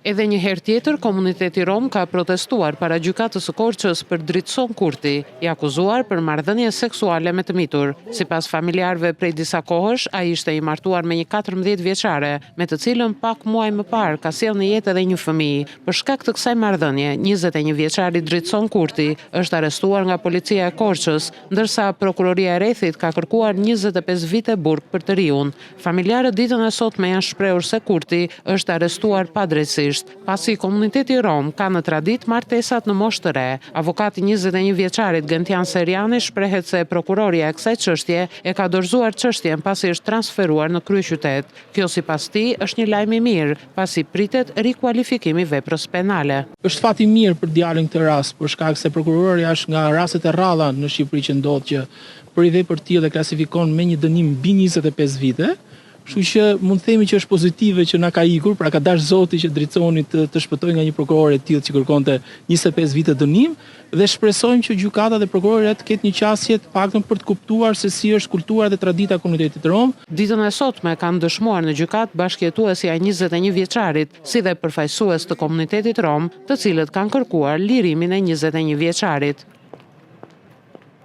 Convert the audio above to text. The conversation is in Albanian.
Edhe një herë tjetër, komuniteti rom ka protestuar para gjykatës së Korçës për Dritson Kurti, i akuzuar për marrëdhënie seksuale me të mitur. Sipas familjarëve prej disa kohësh, ai ishte i martuar me një 14 vjeçare, me të cilën pak muaj më parë ka sjellë në jetë edhe një fëmijë. Për shkak të kësaj marrëdhënie, 21 vjeçari Dritson Kurti është arrestuar nga policia e Korçës, ndërsa prokuroria e Rrethit ka kërkuar 25 vite burg për të riun. Familjarët ditën e sotme janë shprehur se Kurti është arrestuar padrejtësisht, pasi komuniteti rom ka në tradit martesat në moshë të re. Avokati 21 vjeçarit Gentian Seriani shprehet se prokuroria e kësaj çështje e ka dorëzuar çështjen pasi është transferuar në kryeqytet. Kjo sipas tij është një lajm i mirë, pasi pritet rikualifikimi i veprës penale. Është fat i mirë për djalin këtë rast, për shkak se prokuroria është nga rastet e rralla në Shqipëri që ndodh që për i vepër të tillë klasifikon me një dënim mbi 25 vite. Kështu që mund të themi që është pozitive që na ka ikur, pra ka dash Zoti që Dritsoni të shpëtojë nga një prokuror e tillë që kërkonte 25 vite dënim, dhe shpresojmë që gjykata dhe prokuroria të ketë një qasje të paktën për të kuptuar se si është kultura dhe tradita e komunitetit rom. Ditën e sotme kanë dëshmuar në gjykat bashkëjetuesja e 21 vjeçarit, si dhe përfaqësues të komunitetit rom, të cilët kanë kërkuar lirimin e 21 vjeçarit.